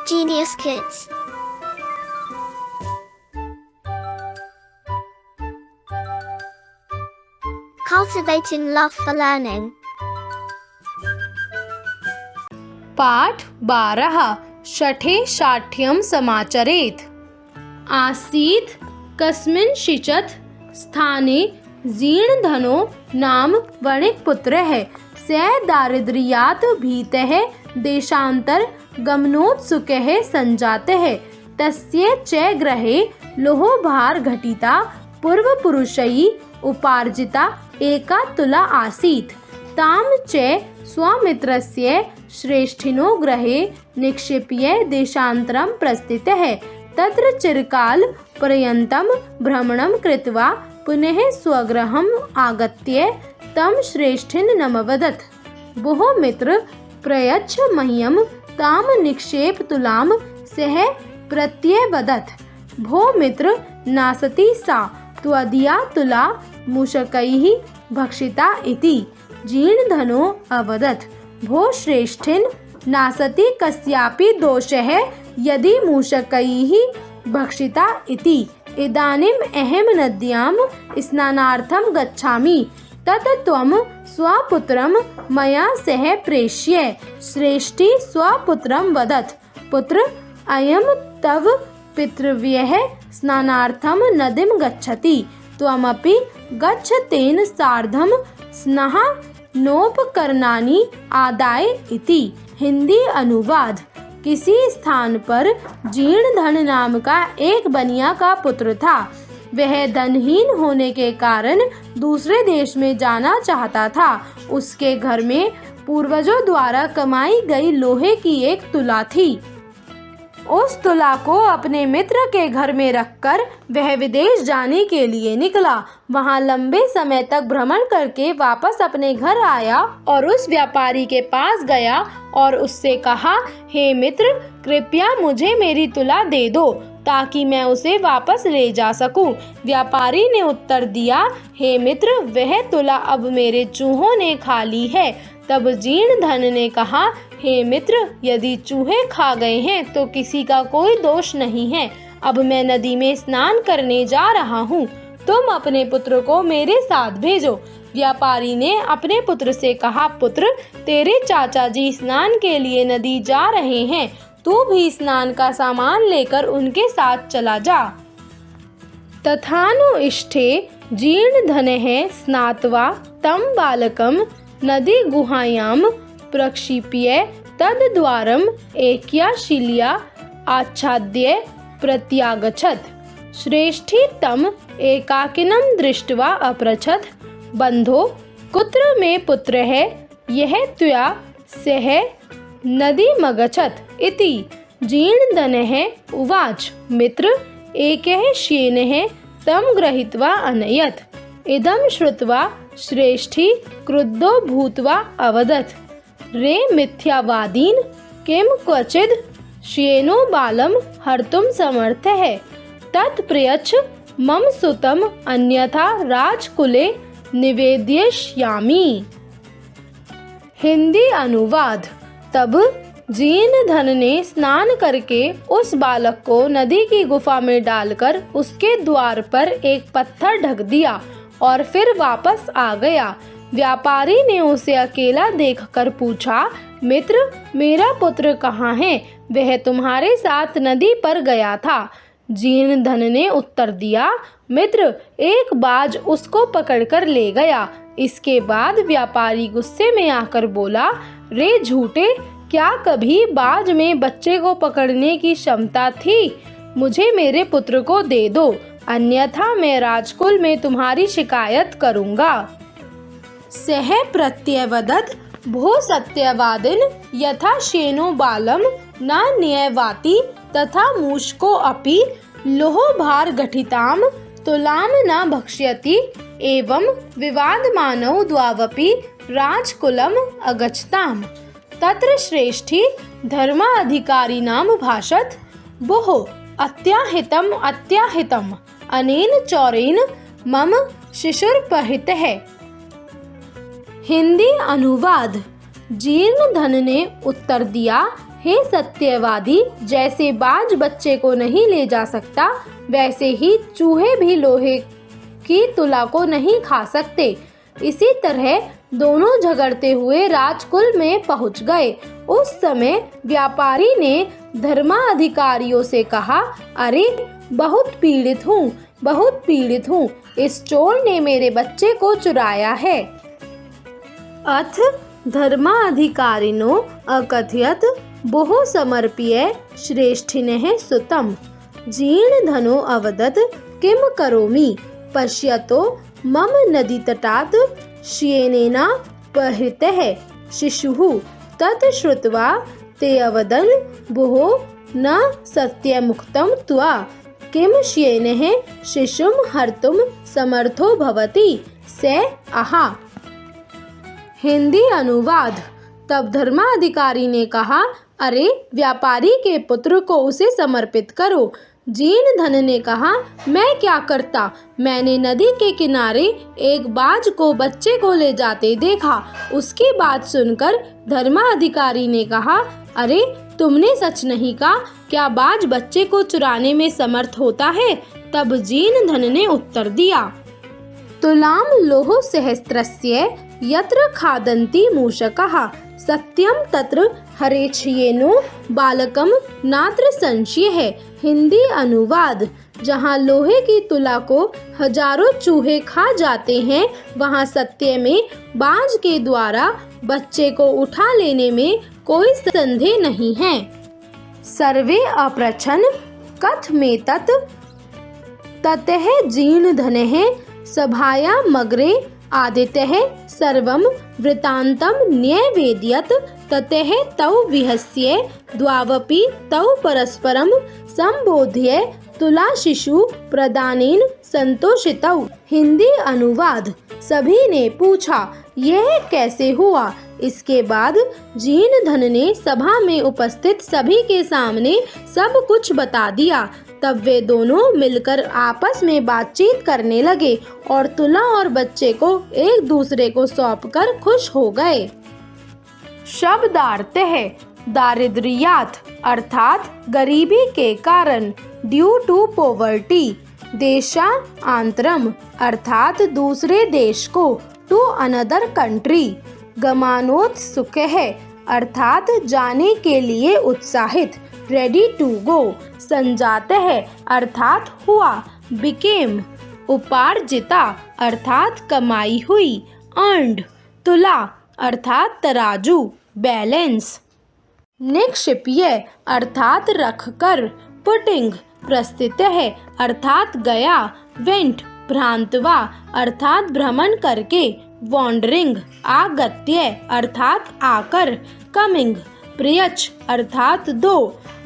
Genius Kids. Cultivating love for learning. पाठ 12 षठे शाठ्यं समाचरेत्। आसीत् कस्मिंश्चित् स्थाने जीर्णधनो नाम वणिक्पुत्रः स दारिद्र्यात् भीतः देशान्तर गमनोत्सुकः सञ्जातः। तस्य च गृहे लोहभार घटिता पूर्वपुरुषैः उपार्जिता एका तुला आसीत्। तां च स्वमित्रस्य श्रेष्ठिनो गृहे निक्षिप्य देशान्तरं प्रस्थितः। तत्र चिरकालपर्यन्तं भ्रमणं कृत्वा पुनः स्वगृहम् आगत्य तं श्रेष्ठिनमवदत्, भोः मित्र, प्रयच्छ मह्यं तां निक्षेपतुलां। सः प्रत्यवदत्, भो मित्र, नास्ति सा त्वदीया तुला मूषकैः भक्षिता इति। जीर्णधनो अवदत्, भो श्रेष्ठिन्, नास्ति कस्यापि दोषः यदि मूषकैः भक्षिता इति। इदानीम् अहं नद्यां स्नानार्थं गच्छामि, तत् त्वं स्वपुत्रं मया सह प्रेष्य। श्रेष्ठी स्वपुत्रं वदत्, पुत्र, अयं तव पितृव्यः स्नानार्थं नदीं गच्छति, त्वमपि गच्छ, तेन सार्धं स्नानोपकरणानि आदाय इति। हिंदी अनुवाद। किसी स्थान पर जीर्णधन नाम का एक बनिया का पुत्र था। वह धनहीन होने के कारण दूसरे देश में जाना चाहता था। उसके घर में पूर्वजों द्वारा कमाई गई लोहे की एक तुला थी। उस तुला को अपने मित्र के घर में रखकर वह विदेश जाने के लिए निकला। वहां लंबे समय तक भ्रमण करके वापस अपने घर आया और उस व्यापारी के पास गया और उससे कहा, हे मित्र, कृपया मुझे मेरी तुला दे दो ताकि मैं उसे वापस ले जा सकूं। व्यापारी ने उत्तर दिया, हे मित्र, वह तुला अब मेरे चूहों ने खा ली है। तब जीर्णधन ने कहा, हे मित्र, यदि चूहे खा गए हैं तो किसी का कोई दोष नहीं है। अब मैं नदी में स्नान करने जा रहा हूँ, तुम अपने पुत्र को मेरे साथ भेजो। व्यापारी ने अपने पुत्र से कहा, पुत्र, तेरे चाचा जी स्नान के लिए नदी जा रहे हैं, तू भी स्नान का सामान लेकर उनके साथ चला जा। तथानुइष्ठे जीर्णधनः स्नात्वा तं बालकं नदी गुहायां प्रक्षिप्य तद्द्वारम् एकया शिलया आच्छाद्य प्रत्यागच्छत्। श्रेष्ठी तम् एकाकिनं दृष्ट्वा अपृच्छत्, बन्धो, कुत्र मे पुत्रः यः त्वया सह नदीमगच्छत् इति। जीर्णधनः उवाच, मित्र, एकः श्येनः तं गृहीत्वा अनयत्। इदं श्रुत्वा श्रेष्ठी क्रुद्धो भूत्वा अवदत्, रे मिथ्यावादीन्, किं क्वचिद् श्येनो बालं हर्तुं समर्थः? तत् प्रयच्छ मम सुतम्, अन्यथा राजकुले निवेदयिष्यामि। हिंदी अनुवाद। तब जीर्णधन ने स्नान करके उस बालक को नदी की गुफा में डालकर उसके द्वार पर एक पत्थर ढक दिया और फिर वापस आ गया। व्यापारी ने उसे अकेला देखकर पूछा, मित्र, मेरा पुत्र कहाँ है? वह तुम्हारे साथ नदी पर गया था। जीर्णधन ने उत्तर दिया, मित्र, एक बाज उसको पकड़कर ले गया। इसके बाद व्यापारी गुस्से में आकर बोला, रे झूठे, क्या कभी बाज में बच्चे को पकड़ने की क्षमता थी? मुझे मेरे पुत्र को दे दो, अन्यथा मैं राजकुल में तुम्हारी शिकायत करूंगा। सः प्रत्यवदत्, भो सत्यवादिन्, यथा श्येनो बालं न न्यवाति तथा मूषको अपि लोहभार गठितां तुलां न भक्ष्यति। एवं विवादमानौ द्वावपि राजकुलम् अगच्छताम्। तत्र श्रेष्ठी धर्माधिकारिणां भाषत, भोः, अत्याहितम् अत्याहितम्, अनेन चौरेण मम शिशुरपहृतः। हिंदी अनुवाद। जीर्णधन ने उत्तर दिया, हे सत्यवादी, जैसे बाज बच्चे को नहीं ले जा सकता, वैसे ही चूहे भी लोहे की तुला को नहीं खा सकते। इसी तरह दोनों झगड़ते हुए राजकुल में पहुंच गए। उस समय व्यापारी ने धर्माधिकारियों से कहा, अरे बहुत पीड़ित हूँ, इस चोर ने मेरे बच्चे को चुराया है। अथ धर्माधिकारिणो अकथयत बहु समर्प्य श्रेष्ठिनः सुतम् जीर्णधनो अवदत् किं करोमि पश्यतो मम नदीतटात् श्येनेनापहृतः शिशुः। तत् श्रुत्वा ते अवदन् भोः न सत्यमुक्तं त्वा किं श्येनः शिशुं हर्तुं समर्थो भवति स आहा। हिंदी अनुवाद। तब धर्माधिकारी ने कहा, अरे व्यापारी के पुत्र को उसे समर्पित करो। जीर्णधन ने कहा, मैं क्या करता, मैंने नदी के किनारे एक बाज को बच्चे को ले जाते देखा। उसकी बात सुनकर धर्माधिकारी ने कहा, अरे तुमने सच नहीं कहा, क्या बाज बच्चे को चुराने में समर्थ होता है? तब जीर्णधन ने उत्तर दिया, तुलाम लोह सहस्त्रस्य यत्र खादन्ति मूषकाः सत्यम तत्र हरेच्छयेनो बालकम नात्र संशयः। हिंदी अनुवाद। जहाँ लोहे की तुला को हजारों चूहे खा जाते हैं, वहाँ सत्य में बाज के द्वारा बच्चे को उठा लेने में कोई संदेह नहीं है। सर्वे अपृच्छन् कथमेतत् ततः जीर्णधनः सभायामग्रे आदित्यः सर्वं वृत्तान्तं न्यवेदयत्। ततः तौ विहस्य द्वावपि तौ परस्परं संबोध्य तुला शिशु प्रदानेन संतोषितौ। हिंदी अनुवाद। सभी ने पूछा, यह कैसे हुआ? इसके बाद जीर्णधन ने सभा में उपस्थित सभी के सामने सब कुछ बता दिया। तब वे दोनों मिलकर आपस में बातचीत करने लगे और तुला और बच्चे को एक दूसरे को सौंपकर खुश हो गए। शब्दार्थ है दारिद्र्यात अर्थात गरीबी के कारण, ड्यू टू पॉवर्टी। देशांतरम अर्थात दूसरे देश को, टू अनदर कंट्री। गमनोत्सुक है अर्थात जाने के लिए उत्साहित, रेडी टू गो। संजात है अर्थात हुआ, बिकेम। उपार्जिता अर्थात कमाई हुई, अर्न्ड। तुला अर्थात तराजू, बैलेंस। निक्षिप्य अर्थात रखकर, पुटिंग। प्रस्थित है अर्थात गया, वेंट। भ्रांतवा अर्थात भ्रमण करके, वॉन्डरिंग। आगत्य अर्थात आकर, कमिंग। प्रियच अर्थात दो,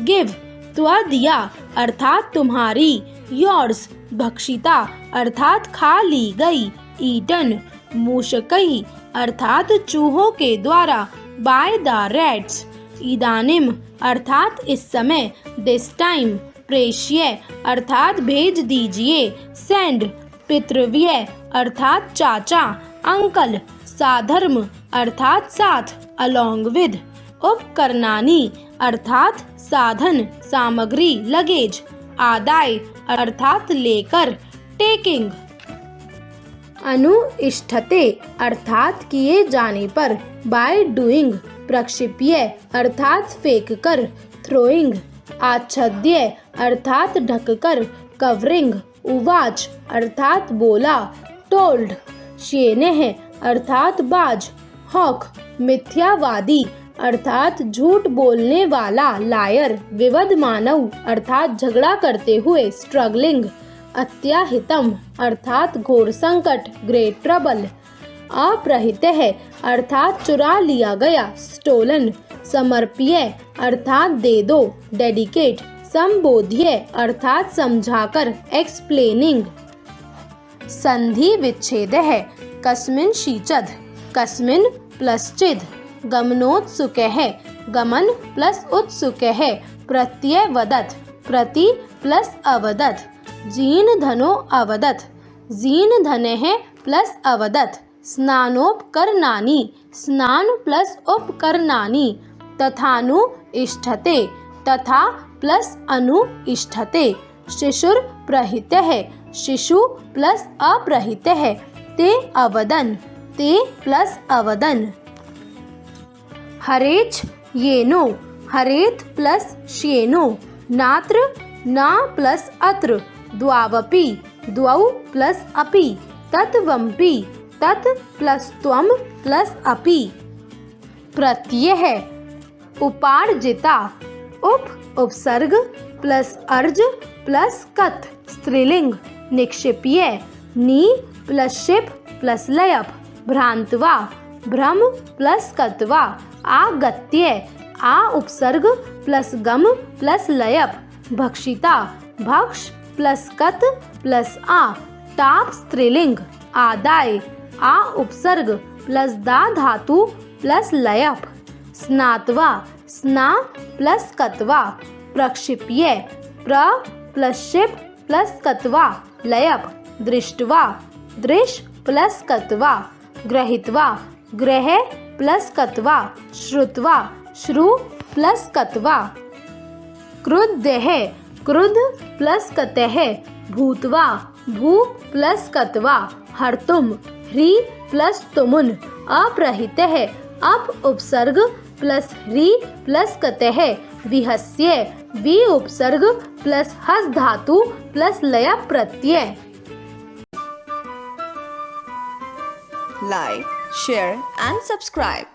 गिव। त्वदीया अर्थात तुम्हारी, योर्स। भक्षिता अर्थात खा ली गई, ईटन। मूषकई अर्थात चूहों के द्वारा, बाय द रैट्स। इदानीम अर्थात इस समय, दिस टाइम। प्रेष्य अर्थात भेज दीजिए, सेंड। पितृव्य अर्थात चाचा, अंकल। साधर्म अर्थात साथ, अलोंग विद। उपकरणानि अर्थात साधन, सामग्री, लगेज। आदाय अर्थात लेकर, टेकिंग। अनुष्ठते अर्थात किए जाने पर, बाय डूइंग। प्रक्षिप्य अर्थात फेंक कर, थ्रोइंग। आच्छाद्य अर्थात ढककर, कवरिंग। उवाच अर्थात बोला, टोल्ड। श्येनः अर्थात बाज, हॉक। मिथ्यावादी अर्थात झूठ बोलने वाला, लायर। विवद मानव अर्थात झगड़ा करते हुए, स्ट्रगलिंग। अत्याहितम अर्थात घोर संकट, ग्रेट ट्रबल। अप्रहित है अर्थात चुरा लिया गया, स्टोलन। समर्प्य अर्थात दे दो, डेडिकेट। संबोध्य अर्थात समझाकर, एक्सप्लेनिंग। संधि विच्छेद है कस्मिन शीचद, कस्मिन प्लस चिद। गमनोत्सुक है, गमन प्लस उत्सुक है। प्रत्यय वदत, प्रति प्लस अवदत। जीर्णधनो अवदत, जीर्णधन है प्लस अवदत। स्नानोपकरणानि, स्नान प्लस उपकरणानि। तथानु इष्ठते, तथा प्लस अनु इष्ठते। शिशुर प्रहितः, शिशु प्लस अप्रहितः। ते अवदन्, ते प्लस अवदन्। हरेच येनो, हरेत प्लस श्येनो। नात्र न प्लस अत्र, द्वावपि, द्वौ प्लस अपि। तत्वम्पि, तत् प्लस त्वं प्लस अपि। प्रत्ययः उपार्जिता, उप उपसर्ग प्लस अर्ज प्लस कथ स्त्रीलिंग। निक्षिप्य, नी प्लस शिप प्लस लयप। भ्रांत्वा, भ्रम प्लस कत्वा। आगत्य, आ उपसर्ग प्लस गम प्लस लयप। भक्षिता, भक्ष प्लस कत प्लस आ। ताप स्त्रीलिंग। आदाय, आ उपसर्ग प्लस दा धातु प्लस लयप। स्नात्वा, स्ना प्लस कत्वा। प्रक्षिप्य, प्र प्लस शिप प्लस कत्वा लयप। दृष्ट्वा, दृश प्लस कत्वा। ग्रहित्वा, ग्रह प्लस कत्वा। श्रुत्वा, श्रु प्लस कत्वा। क्रुद्धः, क्रुद्ध प्लस कतः। भूत्वा, भू प्लस कत्वा। हर्तुम, ह्री प्लस तुमुन। अप्रहितः, अप उपसर्ग प्लस ह्री प्लस कतः। विहस्य, वि उपसर्ग प्लस हस धातु प्लस लय प्रत्यय। Like, share and subscribe.